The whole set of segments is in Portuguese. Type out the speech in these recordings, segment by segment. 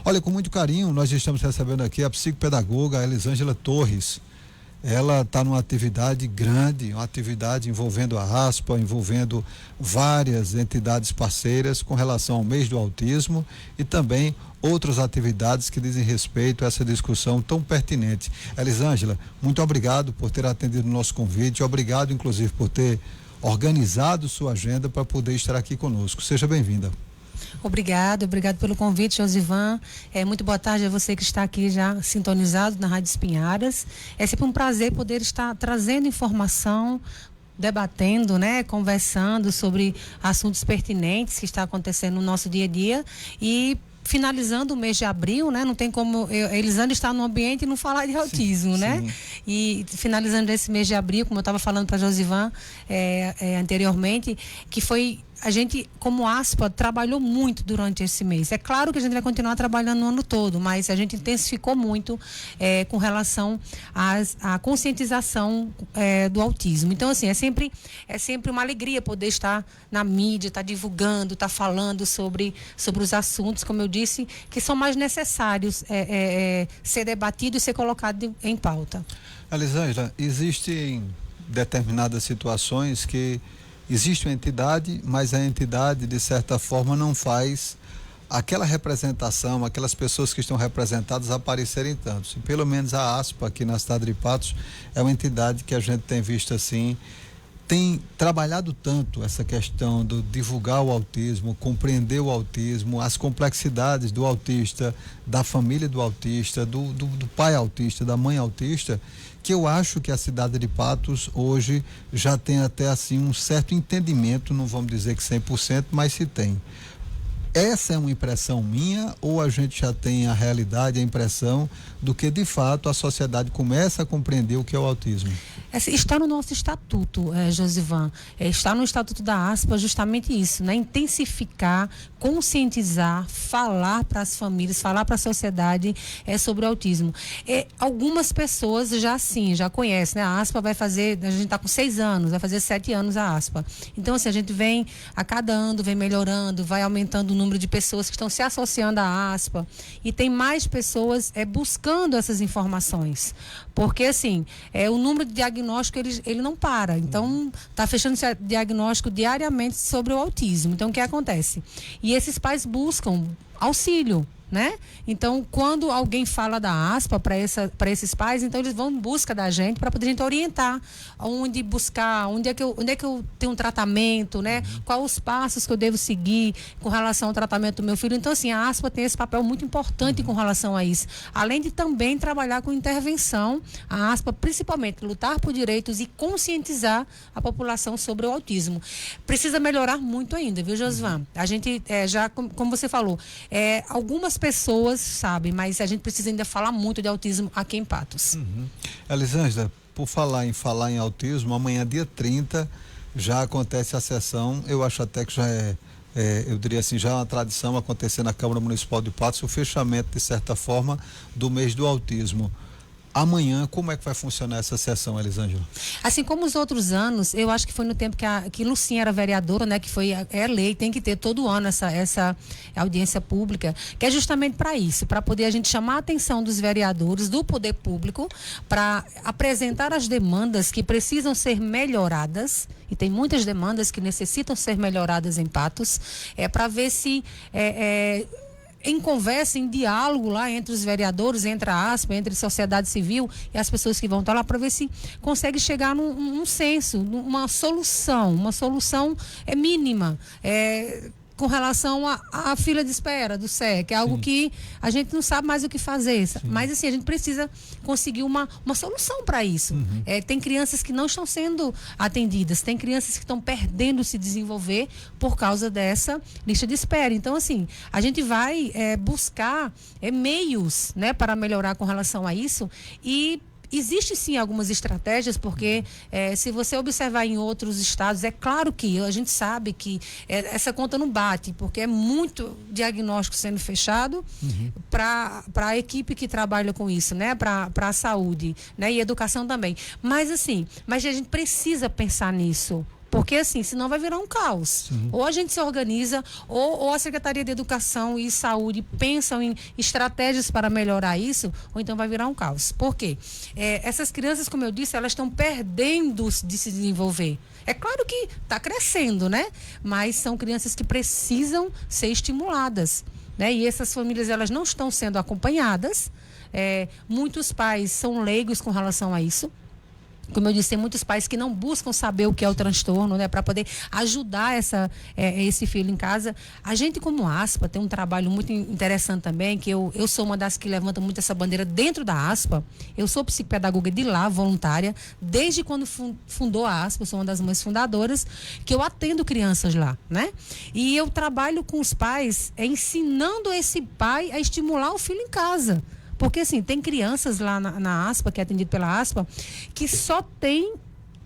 Olha, com muito carinho, nós estamos recebendo aqui a psicopedagoga Elisângela Torres. Ela está numa atividade grande, uma atividade envolvendo a ASPA, envolvendo várias entidades parceiras com relação ao mês do autismo e também outras atividades que dizem respeito a essa discussão tão pertinente. Elisângela, muito obrigado por ter atendido o nosso convite, obrigado inclusive por ter organizado sua agenda para poder estar aqui conosco. Seja bem-vinda. Obrigado pelo convite, Josivan. Muito boa tarde a você que está aqui já sintonizado na Rádio Espinharas. É sempre um prazer poder estar trazendo informação, debatendo, né, conversando sobre assuntos pertinentes que está acontecendo no nosso dia a dia e finalizando o mês de abril, né? Não tem como Elisângela estar no ambiente e não falar de autismo, né? Sim. E finalizando esse mês de abril, como eu estava falando para Josivan anteriormente, que foi a gente, como ASPA, trabalhou muito durante esse mês. É claro que a gente vai continuar trabalhando o ano todo, mas a gente intensificou muito com relação à conscientização do autismo. Então, assim, é sempre uma alegria poder estar na mídia, estar divulgando, estar falando sobre os assuntos, como eu disse, que são mais necessários ser debatidos e ser colocados em pauta. Elisângela, existem determinadas situações que existe uma entidade, mas a entidade, de certa forma, não faz aquela representação, aquelas pessoas que estão representadas aparecerem tanto. E pelo menos a ASPA, aqui na cidade de Patos, é uma entidade que a gente tem visto assim, tem trabalhado tanto essa questão do divulgar o autismo, compreender o autismo, as complexidades do autista, da família do autista, do pai autista, da mãe autista, que eu acho que a cidade de Patos hoje já tem até assim um certo entendimento, não vamos dizer que 100%, mas se tem. Essa é uma impressão minha ou a gente já tem a realidade, a impressão do que de fato a sociedade começa a compreender o que é o autismo? Está no nosso estatuto, Josivan, está no estatuto da ASPA justamente isso, né? Intensificar, conscientizar, falar para as famílias, falar para a sociedade sobre o autismo. Algumas pessoas já conhecem, né? A ASPA vai fazer, a gente está com 6 anos, vai fazer 7 anos a ASPA. Então, assim, a gente vem, a cada ano, vem melhorando, vai aumentando o número de pessoas que estão se associando à ASPA e tem mais pessoas buscando essas informações. Porque, assim, o número de diagnóstico, ele não para. Então, está fechando esse diagnóstico diariamente sobre o autismo. Então, o que acontece? E esses pais buscam auxílio, né? Então, quando alguém fala da ASPA para esses pais, então eles vão em busca da gente para poder a gente orientar onde buscar, onde é que eu tenho um tratamento, né? Quais os passos que eu devo seguir com relação ao tratamento do meu filho. Então, assim, a ASPA tem esse papel muito importante com relação a isso. Além de também trabalhar com intervenção, a ASPA principalmente lutar por direitos e conscientizar a população sobre o autismo. Precisa melhorar muito ainda, viu, Josvan? A gente já, como você falou, algumas pessoas sabem, mas a gente precisa ainda falar muito de autismo aqui em Patos. Elisângela, por falar em autismo, amanhã, dia 30, já acontece a sessão. Eu acho até que já eu diria assim, já é uma tradição acontecer na Câmara Municipal de Patos o fechamento, de certa forma, do mês do autismo. Amanhã, como é que vai funcionar essa sessão, Elisângela? Assim como os outros anos, eu acho que foi no tempo que Lucinha era vereadora, né? Que foi lei, tem que ter todo ano essa audiência pública, que é justamente para isso, para poder a gente chamar a atenção dos vereadores, do poder público, para apresentar as demandas que precisam ser melhoradas, e tem muitas demandas que necessitam ser melhoradas em Patos, para ver se em conversa, em diálogo lá entre os vereadores, entre a ASPA, entre a sociedade civil e as pessoas que vão estar lá, para ver se consegue chegar num senso, numa solução mínima, com relação à fila de espera do SEC, que é algo que a gente não sabe mais o que fazer. Mas assim, a gente precisa conseguir uma solução para isso. Tem crianças que não estão sendo atendidas, tem crianças que estão perdendo se desenvolver por causa dessa lista de espera. Então, assim, a gente vai buscar meios, né, para melhorar com relação a isso. E existe sim algumas estratégias, porque se você observar em outros estados, é claro que a gente sabe que essa conta não bate, porque é muito diagnóstico sendo fechado para a equipe que trabalha com isso, né? Para a saúde, né? E educação também. Mas assim, a gente precisa pensar nisso. Porque assim, senão vai virar um caos. Sim. Ou a gente se organiza, ou a Secretaria de Educação e Saúde pensam em estratégias para melhorar isso, ou então vai virar um caos. Por quê? Essas crianças, como eu disse, elas estão perdendo de se desenvolver. É claro que está crescendo, né? Mas são crianças que precisam ser estimuladas, né? E essas famílias, elas não estão sendo acompanhadas. Muitos pais são leigos com relação a isso. Como eu disse, tem muitos pais que não buscam saber o que é o transtorno, né, para poder ajudar esse filho em casa. A gente, como ASPA, tem um trabalho muito interessante também, que eu sou uma das que levanta muito essa bandeira dentro da ASPA. Eu sou psicopedagoga de lá, voluntária, desde quando fundou a ASPA, eu sou uma das mães fundadoras, que eu atendo crianças lá, né? E eu trabalho com os pais, ensinando esse pai a estimular o filho em casa. Porque, assim, tem crianças lá na ASPA, que é atendido pela ASPA, que só tem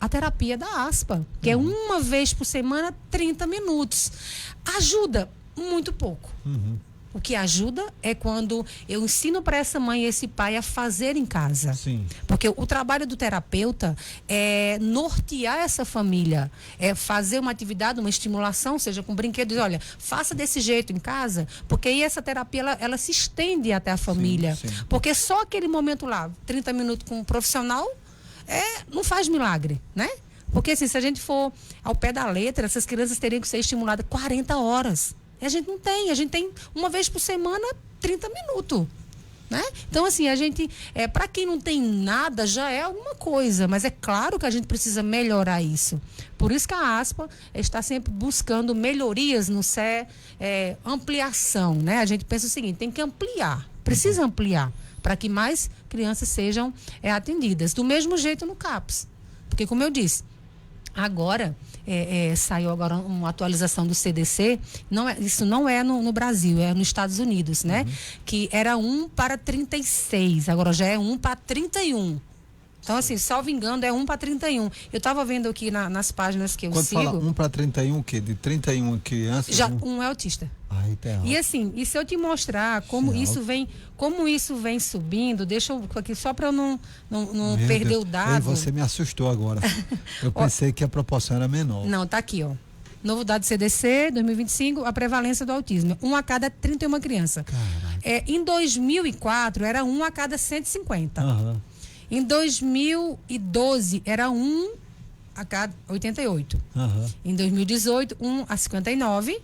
a terapia da ASPA, que é uma vez por semana, 30 minutos. Ajuda muito pouco. O que ajuda é quando eu ensino para essa mãe e esse pai a fazer em casa. Sim. Porque o trabalho do terapeuta é nortear essa família, é fazer uma atividade, uma estimulação, seja com brinquedos. Olha, faça desse jeito em casa, porque aí essa terapia ela se estende até a família. Sim, sim. Porque só aquele momento lá, 30 minutos com um profissional, não faz milagre, né? Porque assim, se a gente for ao pé da letra, essas crianças teriam que ser estimuladas 40 horas. E a gente não tem, a gente tem uma vez por semana 30 minutos, né? Então assim, a gente, para quem não tem nada, já é alguma coisa, mas é claro que a gente precisa melhorar isso. Por isso que a ASPA está sempre buscando melhorias no CE, ampliação, né? A gente pensa o seguinte, tem que ampliar, precisa ampliar, para que mais crianças sejam atendidas. Do mesmo jeito no CAPS, porque como eu disse, agora saiu agora uma atualização do CDC, isso não é no Brasil, é nos Estados Unidos, né? Que era 1 para 36, agora já é 1 para 31. Então, assim, salvo engano, é 1 para 31. Eu estava vendo aqui nas páginas que eu sigo. Quando fala 1 para 31, o quê? De 31 crianças? Já um é autista. Tá. E assim, e se eu te mostrar como isso vem subindo, deixa eu aqui só para eu não perder Deus. o dado. Você me assustou agora. Eu pensei que a proporção era menor. Não, tá aqui, ó. Novo dado CDC, 2025, a prevalência do autismo. 1 a cada 31 crianças. Em 2004, era 1 a cada 150. Em 2012, era 1 a cada 88. Em 2018, 1 a 59.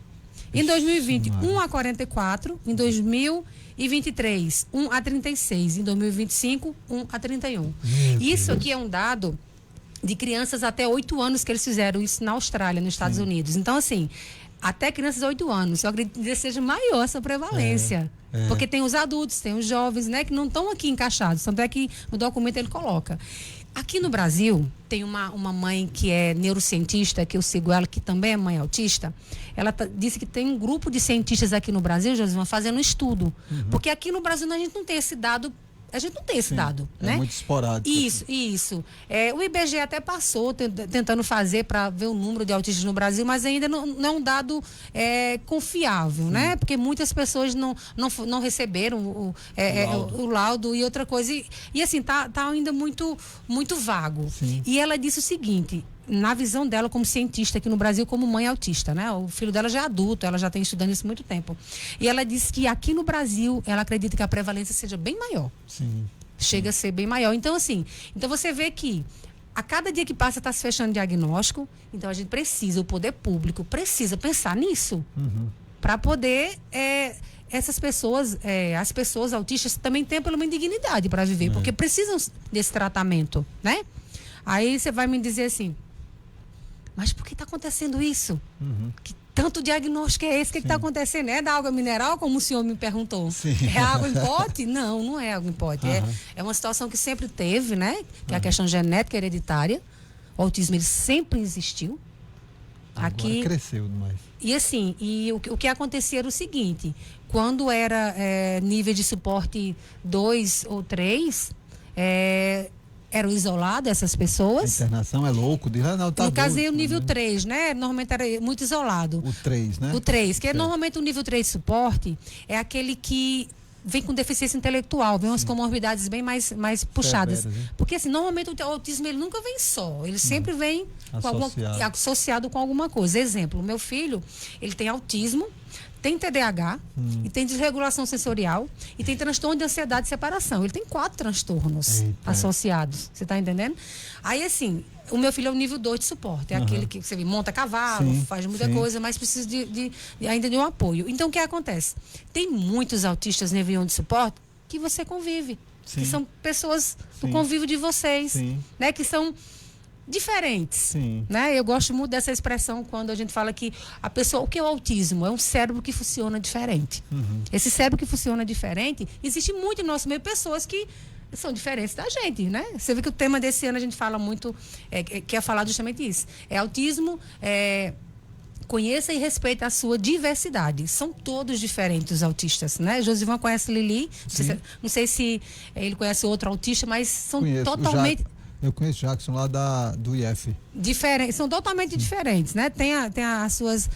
Em 2020, 1 a 44. Em 2023, 1 a 36. Em 2025, 1 a 31. Isso aqui é um dado de crianças até 8 anos que eles fizeram isso na Austrália, nos Estados Unidos. Então, assim, até crianças de 8 anos. Eu acredito que seja maior essa prevalência. Porque tem os adultos, tem os jovens, né, que não estão aqui encaixados. Tanto é que no documento ele coloca. Aqui no Brasil, tem uma mãe que é neurocientista, que eu sigo ela, que também é mãe autista. Ela disse que tem um grupo de cientistas aqui no Brasil, Josima, fazendo um estudo. Porque aqui no Brasil a gente não tem esse dado. A gente não tem esse dado, né? É muito esporádico. Isso. O IBGE até passou tentando fazer para ver o número de autistas no Brasil, mas ainda não é um dado confiável, né? Porque muitas pessoas não receberam o laudo e outra coisa. E assim, tá ainda muito, muito vago. Sim. E ela disse o seguinte, na visão dela como cientista aqui no Brasil, como mãe autista, né? O filho dela já é adulto, ela já tem estudando isso há muito tempo. E ela disse que aqui no Brasil, ela acredita que a prevalência seja bem maior. Sim. Chega a ser bem maior. Então, assim, você vê que a cada dia que passa está se fechando diagnóstico, então a gente precisa, o poder público precisa pensar nisso. Para poder essas pessoas, as pessoas autistas também têm pelo menos dignidade para viver, porque precisam desse tratamento, né? Aí você vai me dizer assim, mas por que está acontecendo isso? Que tanto diagnóstico é esse? O que está acontecendo? É da água mineral, como o senhor me perguntou? Sim. É água em pote? Não é água em pote. É uma situação que sempre teve, né? Que é a questão genética hereditária. O autismo, ele sempre existiu. Agora cresceu demais. E assim, o que acontecia era o seguinte, quando era nível de suporte 2 ou 3, eram isoladas essas pessoas. A internação é louco. No caso, o nível 3, né? Normalmente era muito isolado. O 3, né? O 3, que normalmente o nível 3 de suporte é aquele que vem com deficiência intelectual, vem umas comorbidades bem mais puxadas. Severas, né? Porque assim, normalmente o autismo ele nunca vem só, ele sempre vem associado com alguma coisa. Exemplo, o meu filho, ele tem autismo, tem TDAH, e tem desregulação sensorial, e tem transtorno de ansiedade e separação. Ele tem 4 transtornos associados. Você está entendendo? Aí, assim, o meu filho é o nível 2 de suporte. É aquele que você monta cavalo, faz muita coisa, mas precisa ainda de um apoio. Então, o que acontece? Tem muitos autistas nível 1 de suporte que você convive. Que são pessoas do convívio de vocês, né? Que são diferentes, né? Eu gosto muito dessa expressão quando a gente fala que a pessoa, o que é o autismo? É um cérebro que funciona diferente. Esse cérebro que funciona diferente, existe muito em nosso meio pessoas que são diferentes da gente, né? Você vê que o tema desse ano a gente fala muito, quer falar justamente isso. É autismo, conheça e respeite a sua diversidade. São todos diferentes os autistas, né? Josivan conhece Lili, não sei se ele conhece outro autista, mas são totalmente... Eu conheço Jackson lá do IF. Diferentes, são totalmente diferentes, né? Tem as suas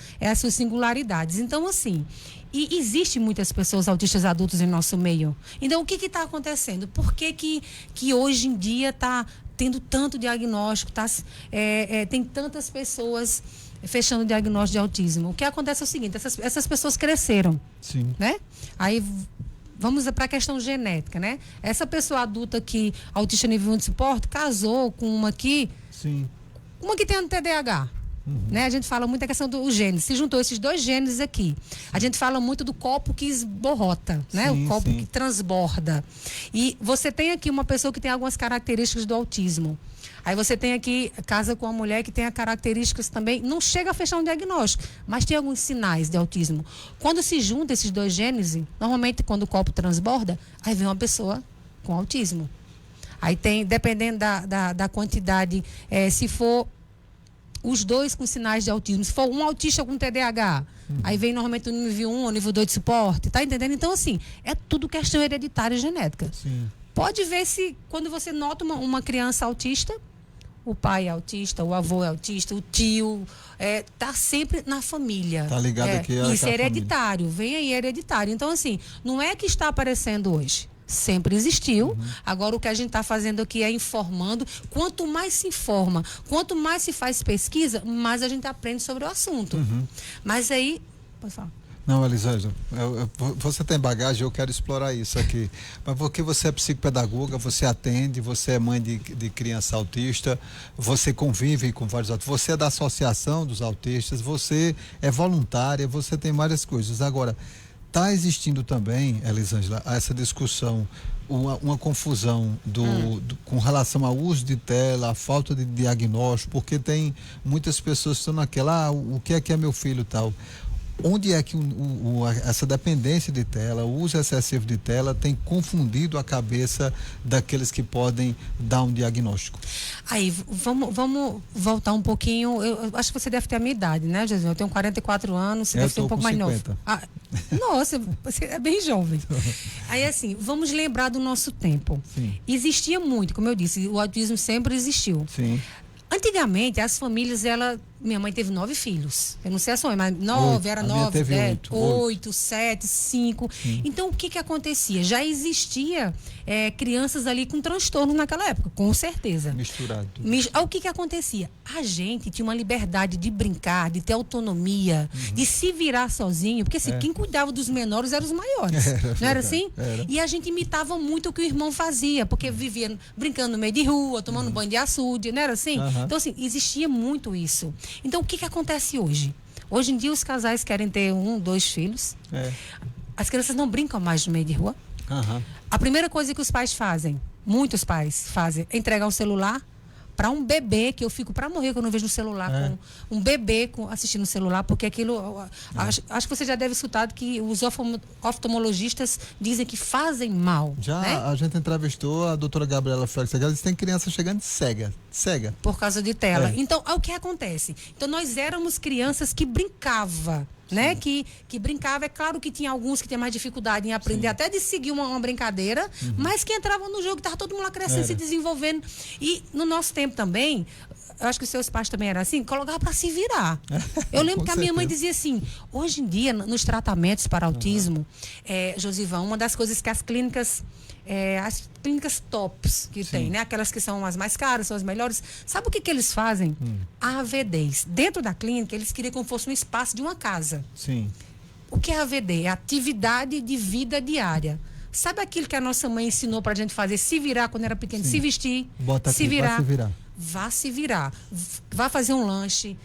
singularidades. Então, assim, e existe muitas pessoas autistas adultos em nosso meio. Então, o que está acontecendo? Por que hoje em dia está tendo tanto diagnóstico, tem tantas pessoas fechando o diagnóstico de autismo? O que acontece é o seguinte, essas pessoas cresceram, né? Aí... Vamos para a questão genética, né? Essa pessoa adulta que autista nível 1 de suporte casou com uma que tem um TDAH, né? A gente fala muito da questão dos genes. Se juntou esses 2 genes aqui. A gente fala muito do copo que esborrota, né? O copo que transborda. E você tem aqui uma pessoa que tem algumas características do autismo. Aí você tem aqui, casa com uma mulher que tem características também, não chega a fechar um diagnóstico, mas tem alguns sinais de autismo. Quando se juntam esses 2 genes, normalmente quando o copo transborda, aí vem uma pessoa com autismo. Aí tem, dependendo da quantidade, se for os 2 com sinais de autismo, se for um autista com TDAH, aí vem normalmente o nível 1 ou nível 2 de suporte, tá entendendo? Então, assim, é tudo questão hereditária e genética. Pode ver se, quando você nota uma criança autista, o pai é autista, o avô é autista, o tio, tá sempre na família. Tá ligado aqui. Isso é hereditário, vem aí hereditário. Então, assim, não é que está aparecendo hoje. Sempre existiu. Agora, o que a gente está fazendo aqui é informando. Quanto mais se informa, quanto mais se faz pesquisa, mais a gente aprende sobre o assunto. Mas aí, pode falar. Não, Elisângela, você tem bagagem, eu quero explorar isso aqui. Mas porque você é psicopedagoga, você atende, você é mãe de criança autista, você convive com vários autistas, você é da associação dos autistas, você é voluntária, você tem várias coisas. Agora, está existindo também, Elisângela, essa discussão, uma confusão com relação ao uso de tela, a falta de diagnóstico, porque tem muitas pessoas que estão naquela, o que é meu filho e tal. Onde é que essa dependência de tela, o uso excessivo de tela tem confundido a cabeça daqueles que podem dar um diagnóstico? Aí, vamos voltar um pouquinho. Eu acho que você deve ter a minha idade, né, Jesus? Eu tenho 44 anos, você deve ser um pouco mais 50. novo. Nossa, você é bem jovem. Aí, assim, vamos lembrar do nosso tempo. Existia muito, como eu disse, o autismo sempre existiu. Antigamente, as famílias, minha mãe teve 9 filhos. Eu não sei a sua mãe, mas 9, era 9, 10, 8, 7, 5. Então, o que acontecia? Já existia crianças ali com transtorno naquela época, com certeza. Misturado. O que acontecia? A gente tinha uma liberdade de brincar, de ter autonomia, de se virar sozinho, porque assim, quem cuidava dos menores eram os maiores. Não era assim? E a gente imitava muito o que o irmão fazia, porque vivia brincando no meio de rua, tomando banho de açude, não era assim? Então, assim, existia muito isso. Então, o que acontece hoje? Hoje em dia, os casais querem ter 1, 2 filhos. As crianças não brincam mais no meio de rua. A primeira coisa que os pais fazem, muitos pais fazem, é entregar um celular para um bebê, que eu fico para morrer quando eu vejo um celular com um bebê assistindo o celular, porque aquilo, acho que você já deve escutar que os oftalmologistas dizem que fazem mal. Já, né? A gente entrevistou a doutora Gabriela Félix, ela disse que tem criança chegando cega. Por causa de tela. Então, o que acontece? Então, nós éramos crianças que brincavam, né? Que brincava, é claro que tinha alguns que tinham mais dificuldade em aprender, até de seguir uma brincadeira, mas que entravam no jogo, estava todo mundo lá crescendo, se desenvolvendo. E no nosso tempo também, eu acho que os seus pais também eram assim, colocava para se virar. Eu lembro que a minha mãe dizia assim, hoje em dia, nos tratamentos para autismo, Josivan, uma das coisas que as clínicas tops que tem, né? Aquelas que são as mais caras, são as melhores. Sabe o que eles fazem? A AVDs. Dentro da clínica, eles queriam como fosse um espaço de uma casa. Sim. O que é AVD? É atividade de vida diária. Sabe aquilo que a nossa mãe ensinou pra gente fazer? Se virar quando era pequeno, se vestir, Bota se aqui, virar. vai se virar. Vá se virar. Vá fazer um lanche,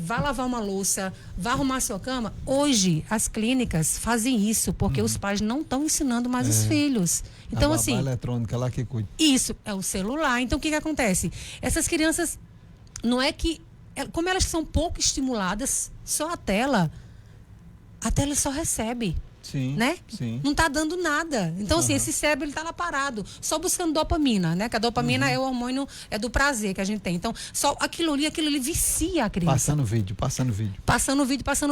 vá lavar uma louça, vá arrumar a sua cama. Hoje, as clínicas fazem isso, porque os pais não estão ensinando mais os filhos. Então, a assim. babá eletrônica lá que cuida. Isso, é o celular. Então, o que acontece? Essas crianças, não é que. Como elas são pouco estimuladas, só a tela só recebe. Sim, Né? sim. Não está dando nada. Então, assim, esse cérebro ele tá lá parado, só buscando dopamina, né? Que a dopamina é o hormônio do prazer que a gente tem. Então, só aquilo ali vicia a criança. Passando vídeo. Passando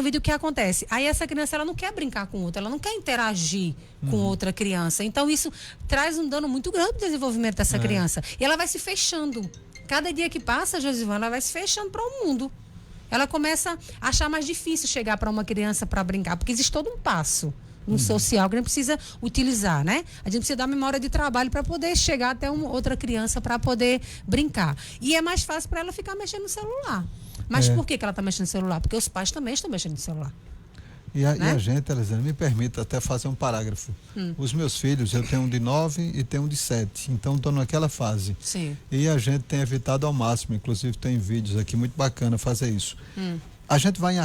vídeo, o que acontece? Aí essa criança, ela não quer brincar com outra, ela não quer interagir com outra criança. Então, isso traz um dano muito grande pro desenvolvimento dessa criança. E ela vai se fechando. Cada dia que passa, Josivana, ela vai se fechando para o mundo. Ela começa a achar mais difícil chegar para uma criança para brincar, porque existe todo um passo no social que a gente precisa utilizar, né? A gente precisa dar memória de trabalho para poder chegar até outra criança para poder brincar. E é mais fácil para ela ficar mexendo no celular. Mas por que ela está mexendo no celular? Porque os pais também estão mexendo no celular. E a gente, Elisane, me permita até fazer um parágrafo. Os meus filhos, eu tenho um de 9 e tenho um de 7. Então, estou naquela fase. Sim. E a gente tem evitado ao máximo, inclusive tem vídeos aqui muito bacana fazer isso. A gente vai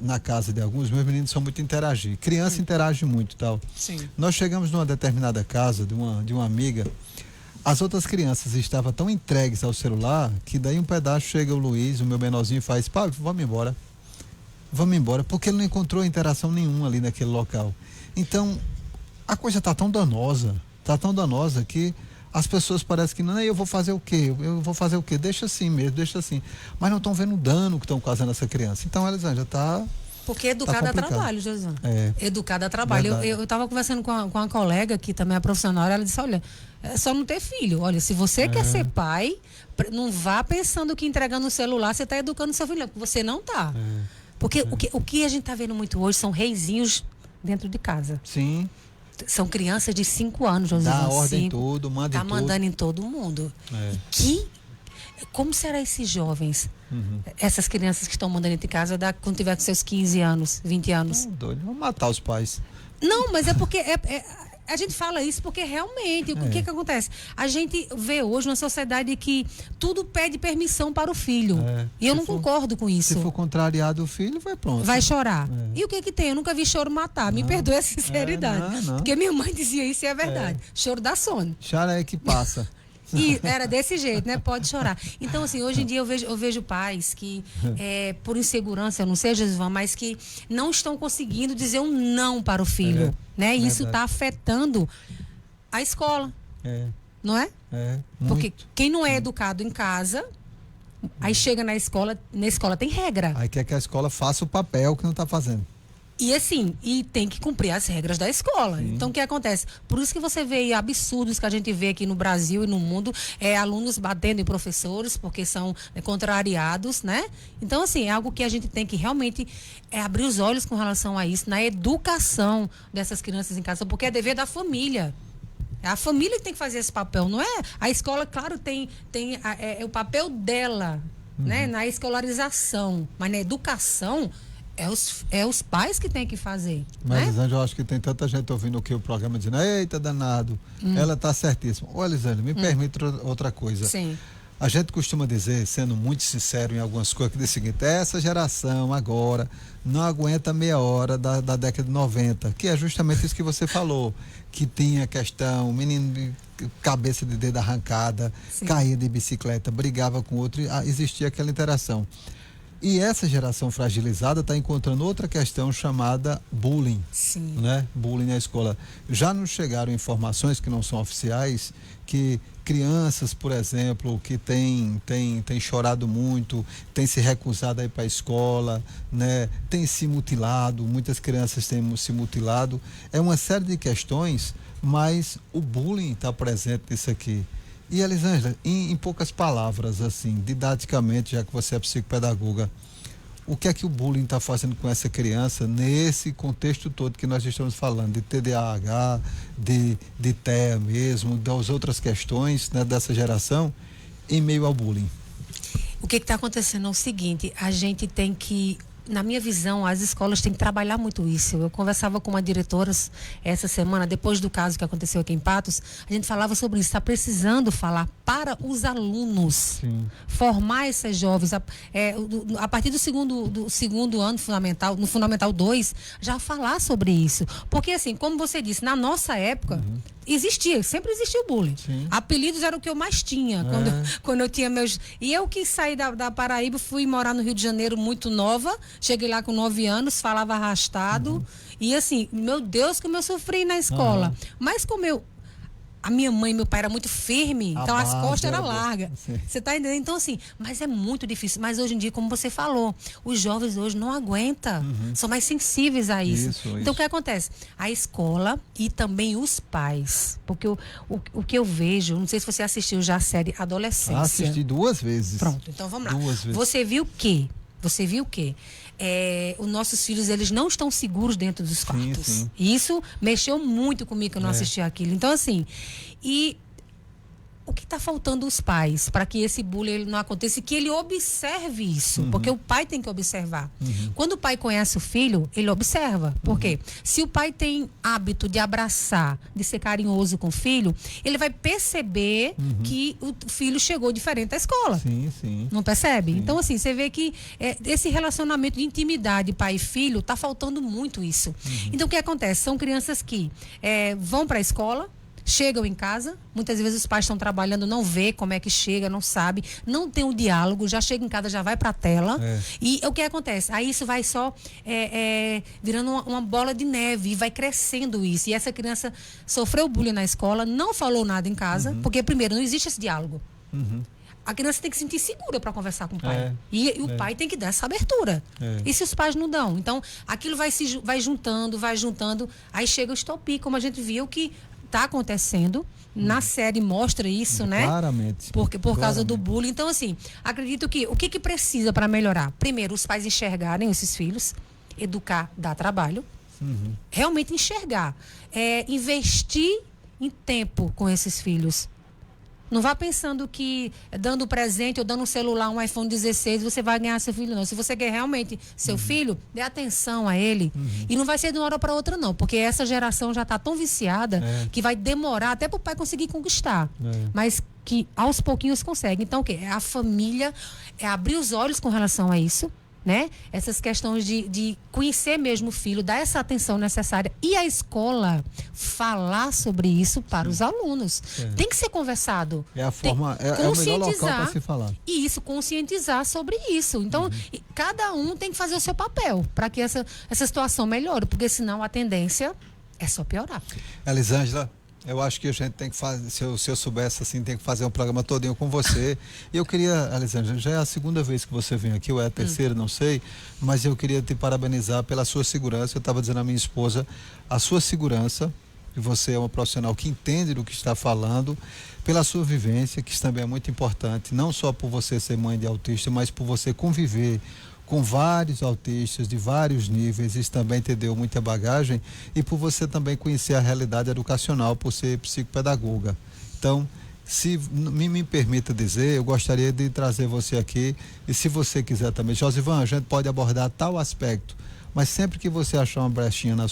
na casa de alguns, meus meninos são muito interagir. Criança interage muito e tal. Sim. Nós chegamos numa determinada casa de uma amiga, as outras crianças estavam tão entregues ao celular que daí um pedaço chega o Luiz, o meu menorzinho, e faz, pai, vamos embora, porque ele não encontrou interação nenhuma ali naquele local. Então, a coisa tá tão danosa que as pessoas parecem que, não, eu vou fazer o quê? Deixa assim mesmo, deixa assim. Mas não estão vendo o dano que estão causando essa criança. Então, Elisane, já está... Porque educar dá trabalho, Josana. Educar dá trabalho. Eu estava conversando com uma colega que também é profissional, ela disse, olha, é só não ter filho. Olha, se você quer ser pai, não vá pensando que entregando o celular você está educando seu filho, porque você não está. Porque o que a gente está vendo muito hoje são reizinhos dentro de casa. Sim. São crianças de 5 anos, Josana. Dá ordem em tudo, manda em tudo. Tá mandando em todo mundo. Como será esses jovens? Essas crianças que estão mandando de casa quando tiver com seus 15 anos, 20 anos? Doido, vão matar os pais. Não, mas é porque a gente fala isso porque realmente, o que acontece? A gente vê hoje uma sociedade que tudo pede permissão para o filho. E eu não concordo com isso. Se for contrariado o filho, vai pronto. Vai chorar. E o que tem? Eu nunca vi choro matar. Me perdoe a sinceridade. Não. Porque minha mãe dizia isso e é verdade. Choro dá sono. Chora é que passa. E era desse jeito, né? Pode chorar. Então, assim, hoje em dia eu vejo pais que, por insegurança, eu não sei, Josivan, mas que não estão conseguindo dizer um não para o filho, né? E isso está afetando a escola, não é? Porque quem não é educado em casa, aí chega na escola tem regra. Aí quer que a escola faça o papel que não está fazendo. E assim, tem que cumprir as regras da escola. Sim. Então, o que acontece? Por isso que você vê aí absurdos que a gente vê aqui no Brasil e no mundo, alunos batendo em professores, porque são contrariados, né? Então, assim, é algo que a gente tem que realmente abrir os olhos com relação a isso, na educação dessas crianças em casa, porque é dever da família. É a família que tem que fazer esse papel, não é? A escola, claro, tem o papel dela, né? Na escolarização, mas na educação... É os pais que tem que fazer. Mas, né? Elisane, eu acho que tem tanta gente ouvindo aqui o programa dizendo, eita, danado, ela está certíssima. Ô, Elisane, me permite outra coisa. Sim. A gente costuma dizer, sendo muito sincero em algumas coisas, que diz o seguinte, essa geração agora não aguenta meia hora da década de 90, que é justamente isso que você falou, que tinha questão, menino de cabeça de dedo arrancada, caía de bicicleta, brigava com outro, existia aquela interação. E essa geração fragilizada está encontrando outra questão chamada bullying. Sim. Né? Bullying na escola. Já nos chegaram informações que não são oficiais, que crianças, por exemplo, que têm chorado muito, têm se recusado a ir para a escola, né? Têm se mutilado, muitas crianças têm se mutilado. É uma série de questões, mas o bullying está presente nisso aqui. E Elisângela, em poucas palavras, assim, didaticamente, já que você é psicopedagoga, o que é que o bullying está fazendo com essa criança nesse contexto todo que nós estamos falando, de TDAH, de TEA mesmo, das outras questões, né, dessa geração, em meio ao bullying? O que está acontecendo é o seguinte, a gente tem que, na minha visão, as escolas têm que trabalhar muito isso. Eu conversava com uma diretora essa semana, depois do caso que aconteceu aqui em Patos, a gente falava sobre isso, está precisando falar para os alunos. Sim. Formar esses jovens, a partir do segundo ano fundamental, no Fundamental 2, já falar sobre isso. Porque assim, como você disse, na nossa época, sempre existiu bullying. Sim. Apelidos era o que eu mais tinha quando eu tinha meus. E eu que saí da Paraíba, fui morar no Rio de Janeiro muito nova, cheguei lá com 9 anos, falava arrastado. E assim, meu Deus, como eu sofri na escola. Mas como a minha mãe e meu pai eram muito firmes, então as costas eram largas. Você tá entendendo? Então, assim, mas é muito difícil. Mas hoje em dia, como você falou, os jovens hoje não aguentam, são mais sensíveis a isso. Então, o que acontece? A escola e também os pais. Porque o que eu vejo, não sei se você assistiu já a série Adolescência. Assisti 2 vezes. Pronto, então vamos lá. 2 vezes. Você viu o quê? Os nossos filhos, eles não estão seguros dentro dos quartos. Sim. Isso mexeu muito comigo, que eu não assisti aquilo. Então, assim, e o que está faltando os pais para que esse bullying ele não aconteça e que ele observe isso? Porque o pai tem que observar. Quando o pai conhece o filho, ele observa. Por quê? Se o pai tem hábito de abraçar, de ser carinhoso com o filho, ele vai perceber que o filho chegou diferente da escola. Sim. Não percebe? Sim. Então, assim, você vê que esse relacionamento de intimidade pai e filho está faltando muito isso. Então, o que acontece? São crianças que vão para a escola, chegam em casa, muitas vezes os pais estão trabalhando, não vê como é que chega, não sabe, não tem um diálogo, já chega em casa, já vai para a tela. E o que acontece? Aí isso vai só virando uma bola de neve e vai crescendo isso. E essa criança sofreu bullying na escola, não falou nada em casa, porque primeiro não existe esse diálogo. A criança tem que se sentir segura para conversar com o pai. E o pai tem que dar essa abertura. E se os pais não dão? Então, aquilo vai juntando, aí chega o estopim, como a gente viu que está acontecendo. Na série mostra isso, né? Claramente. Por causa do bullying. Então, assim, acredito que o que precisa para melhorar? Primeiro, os pais enxergarem esses filhos, educar, dar trabalho, realmente enxergar, investir em tempo com esses filhos. Não vá pensando que dando presente ou dando um celular, um iPhone 16, você vai ganhar seu filho, não. Se você quer realmente seu filho, dê atenção a ele. E não vai ser de uma hora para outra, não. Porque essa geração já está tão viciada que vai demorar até para o pai conseguir conquistar. Mas que aos pouquinhos consegue. Então, o quê? A família abrir os olhos com relação a isso, né? Essas questões de conhecer mesmo o filho, dar essa atenção necessária e a escola falar sobre isso para os alunos. Tem que ser conversado. É a forma, é o melhor local para se falar. E isso, conscientizar sobre isso. Então, cada um tem que fazer o seu papel para que essa situação melhore, porque senão a tendência é só piorar. Elisângela, eu acho que a gente tem que fazer, se eu soubesse assim, tem que fazer um programa todinho com você. E eu queria, Elisângela, já é a 2ª vez que você vem aqui, ou é a 3ª, não sei, mas eu queria te parabenizar pela sua segurança. Eu estava dizendo à minha esposa, a sua segurança, que você é uma profissional que entende do que está falando, pela sua vivência, que isso também é muito importante, não só por você ser mãe de autista, mas por você conviver com vários autistas de vários níveis, isso também te deu muita bagagem, e por você também conhecer a realidade educacional, por ser psicopedagoga. Então, se me permita dizer, eu gostaria de trazer você aqui, e se você quiser também, Josivan, a gente pode abordar tal aspecto, mas sempre que você achar uma brechinha na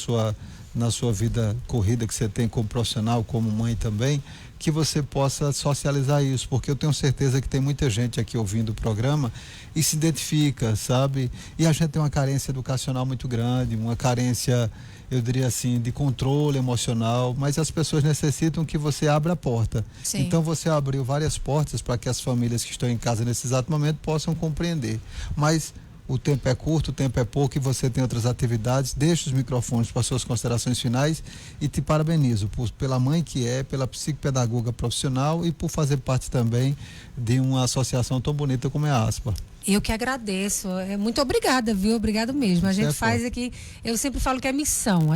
sua vida corrida que você tem como profissional, como mãe também, que você possa socializar isso, porque eu tenho certeza que tem muita gente aqui ouvindo o programa e se identifica, sabe? E a gente tem uma carência educacional muito grande, uma carência, eu diria assim, de controle emocional, mas as pessoas necessitam que você abra a porta. Sim. Então você abriu várias portas para que as famílias que estão em casa nesse exato momento possam compreender. Mas o tempo é curto, o tempo é pouco e você tem outras atividades. Deixa os microfones para suas considerações finais e te parabenizo pela mãe que pela psicopedagoga profissional e por fazer parte também de uma associação tão bonita como é a ASPA. Eu que agradeço. Muito obrigada, viu? Obrigado mesmo. A gente faz aqui, eu sempre falo que é missão.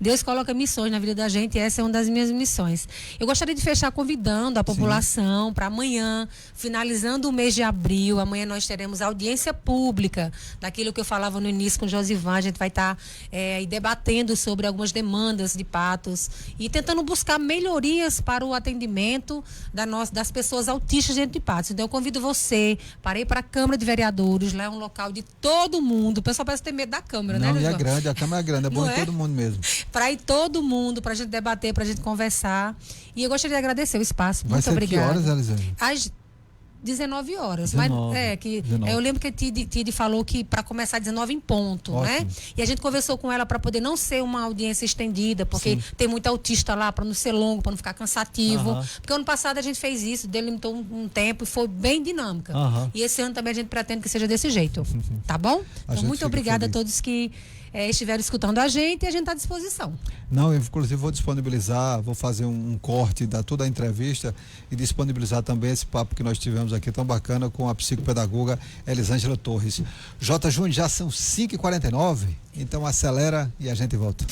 Deus coloca missões na vida da gente e essa é uma das minhas missões. Eu gostaria de fechar convidando a população para amanhã, finalizando o mês de abril. Amanhã nós teremos audiência pública daquilo que eu falava no início com o Josivan. A gente vai estar debatendo sobre algumas demandas de Patos e tentando buscar melhorias para o atendimento das pessoas autistas dentro de Patos. Então eu convido você para ir para a Câmara de Vereadores, lá é um local de todo mundo. O pessoal parece ter medo da Câmara, né? Não, e é grande, a Câmara é grande, é bom ir todo mundo mesmo. Para ir todo mundo, para a gente debater, para a gente conversar. E eu gostaria de agradecer o espaço. Muito obrigada. Que horas, Elisângela? Às 19 horas. 19, mas eu lembro que a Tide falou que para começar 19 em ponto, né? E a gente conversou com ela para poder não ser uma audiência estendida, porque tem muito autista lá, para não ser longo, para não ficar cansativo. Porque ano passado a gente fez isso, delimitou um tempo e foi bem dinâmica. E esse ano também a gente pretende que seja desse jeito. Tá bom? Então, muito obrigada a todos que estiveram escutando a gente e a gente está à disposição. Não, eu inclusive vou disponibilizar, vou fazer um corte da toda a entrevista e disponibilizar também esse papo que nós tivemos aqui tão bacana com a psicopedagoga Elisângela Torres. J. Júnior, já são 5h49, então acelera e a gente volta.